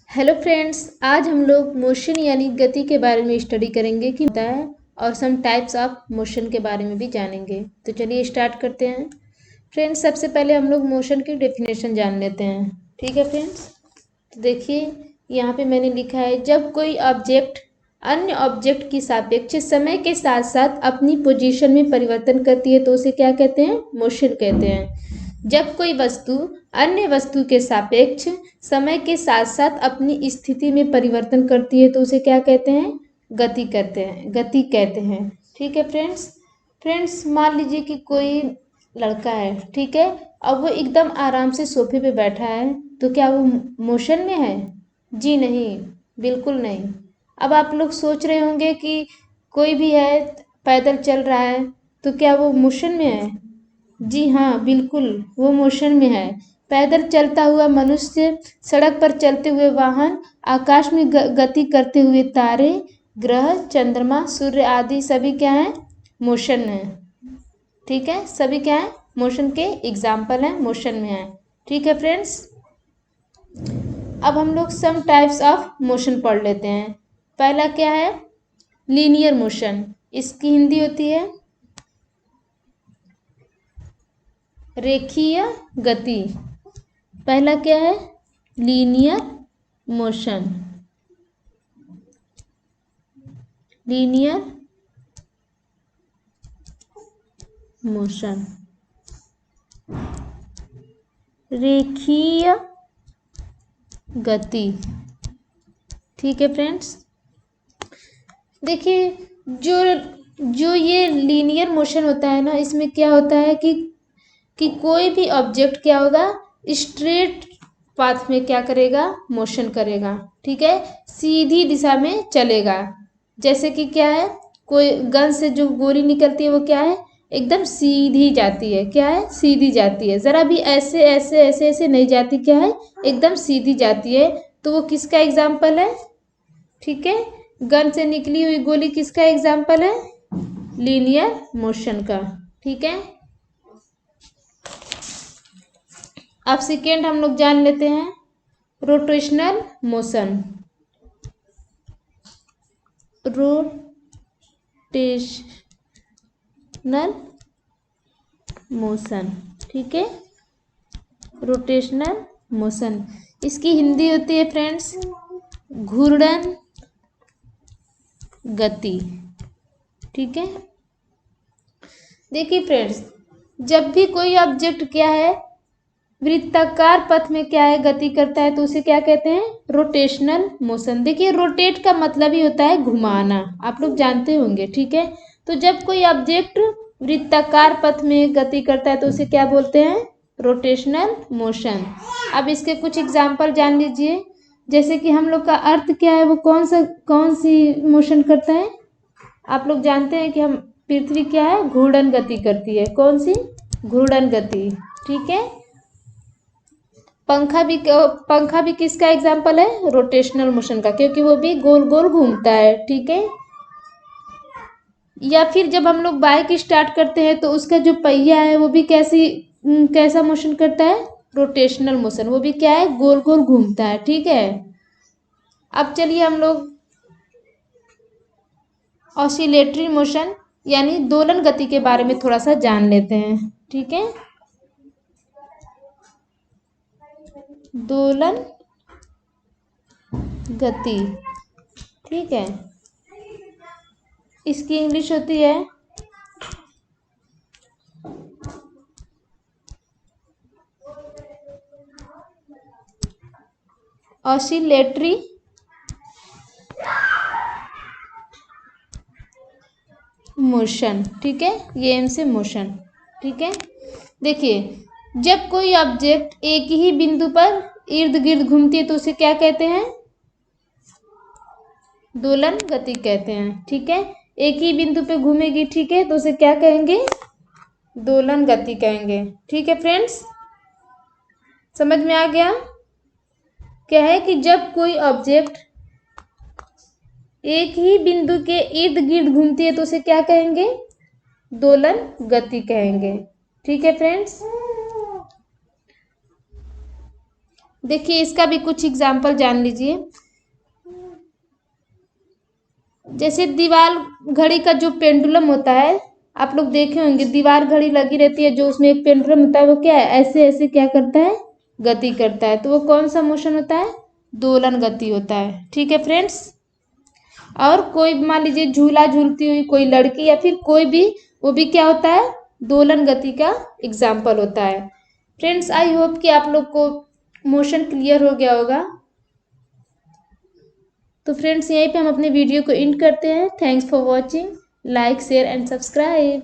Hello friends, आज हम लोग मोशन यानी गति के बारे में स्टडी करेंगे कि होता है और सम टाइप्स ऑफ मोशन के बारे में भी जानेंगे। तो चलिए स्टार्ट करते हैं। फ्रेंड्स, सबसे पहले हम लोग मोशन की डेफिनेशन जान लेते हैं। ठीक है फ्रेंड्स, तो देखिए यहाँ पे मैंने लिखा है, जब कोई ऑब्जेक्ट अन्य ऑब्जेक्ट की सापेक्ष समय के साथ साथ अपनी पोजीशन में परिवर्तन करती है तो उसे क्या कहते हैं? मोशन कहते हैं। जब कोई वस्तु अन्य वस्तु के सापेक्ष समय के साथ साथ अपनी स्थिति में परिवर्तन करती है तो उसे क्या कहते हैं? गति कहते हैं। ठीक है फ्रेंड्स, मान लीजिए कि कोई लड़का है, ठीक है, अब वो एकदम आराम से सोफे पे बैठा है, तो क्या वो मोशन में है? जी नहीं, बिल्कुल नहीं। अब आप लोग सोच रहे होंगे कि कोई भी है पैदल चल रहा है, तो क्या वो मोशन में है? जी हाँ, बिल्कुल वो मोशन में है। पैदल चलता हुआ मनुष्य, सड़क पर चलते हुए वाहन, आकाश में गति करते हुए तारे, ग्रह, चंद्रमा, सूर्य आदि सभी क्या हैं? मोशन में। ठीक है, सभी क्या है? मोशन के एग्जाम्पल हैं, मोशन में है। ठीक है फ्रेंड्स, अब हम लोग सम टाइप्स ऑफ मोशन पढ़ लेते हैं। पहला क्या है? Linear motion. इसकी हिंदी होती है रेखीय गति। पहला क्या है? Linear motion. लीनियर मोशन, रेखीय गति। ठीक है फ्रेंड्स, देखिए जो जो ये लीनियर मोशन होता है ना, इसमें क्या होता है कि कोई भी ऑब्जेक्ट क्या होगा? स्ट्रेट पाथ में क्या करेगा? मोशन करेगा। ठीक है, सीधी दिशा में चलेगा। जैसे कि क्या है, कोई गन से जो गोली निकलती है वो क्या है? एकदम सीधी जाती है। क्या है? सीधी जाती है, जरा भी ऐसे ऐसे ऐसे ऐसे नहीं जाती। क्या है? एकदम सीधी जाती है। तो वो किसका एग्जाम्पल है? ठीक है, गन से निकली हुई गोली किसका एग्जाम्पल है? लीनियर मोशन का। ठीक है, अब सेकेंड हम लोग जान लेते हैं रोटेशनल मोशन। रोटेशनल मोशन, ठीक है, रोटेशनल मोशन। इसकी हिंदी होती है फ्रेंड्स घूर्णन गति। ठीक है, देखिए फ्रेंड्स, जब भी कोई ऑब्जेक्ट क्या है वृत्ताकार पथ में क्या है गति करता है तो उसे क्या कहते हैं? Rotational motion. देखिए रोटेट का मतलब ही होता है घुमाना, आप लोग जानते होंगे। ठीक है, तो जब कोई ऑब्जेक्ट वृत्ताकार पथ में गति करता है तो उसे क्या बोलते हैं? Rotational motion. अब इसके कुछ एग्जाम्पल जान लीजिए। जैसे कि हम लोग का अर्थ क्या है, वो कौन सी मोशन करता है? आप लोग जानते हैं कि हम पृथ्वी क्या है? घूर्णन गति करती है। कौन सी? घूर्णन गति। ठीक है, पंखा भी किसका एग्जाम्पल है? रोटेशनल मोशन का, क्योंकि वो भी गोल गोल घूमता है। ठीक है, या फिर जब हम लोग बाइक स्टार्ट करते हैं तो उसका जो पहिया है वो भी कैसा मोशन करता है? Rotational motion. वो भी क्या है? गोल गोल घूमता है। ठीक है, अब चलिए हम लोग ऑसिलेटरी मोशन यानी दोलन गति के बारे में थोड़ा सा जान लेते हैं। ठीक है, दोलन गति। ठीक है, इसकी इंग्लिश होती है ऑसिलेटरी मोशन। ठीक है, ये एम से मोशन। ठीक है, देखिए जब कोई ऑब्जेक्ट एक ही बिंदु पर इर्द गिर्द घूमती है तो उसे क्या कहते हैं? दोलन गति कहते हैं। ठीक है, एक ही बिंदु पे घूमेगी, ठीक है, तो उसे क्या कहेंगे? दोलन गति कहेंगे। ठीक है फ्रेंड्स, समझ में आ गया? क्या है कि जब कोई ऑब्जेक्ट एक ही बिंदु के इर्द गिर्द घूमती है तो उसे क्या कहेंगे? दोलन गति कहेंगे। ठीक है फ्रेंड्स, देखिए इसका भी कुछ एग्जाम्पल जान लीजिए। जैसे दीवार घड़ी का जो पेंडुलम होता है, आप लोग देखे होंगे, दीवार घड़ी लगी रहती है, जो उसमें एक पेंडुलम होता है, वो क्या है, ऐसे ऐसे क्या करता है, गति करता है। तो वो कौन सा मोशन होता है, दोलन गति होता है। ठीक है फ्रेंड्स। और कोई मान लीजिए झूला झूलती हुई कोई लड़की या फिर कोई भी, वो भी क्या होता है, दोलन गति का एग्जाम्पल होता है। फ्रेंड्स आई होप कि आप लोग को मोशन क्लियर हो गया होगा। तो फ्रेंड्स यहीं पे हम अपने वीडियो को एंड करते हैं। Thanks for watching. Like share and subscribe.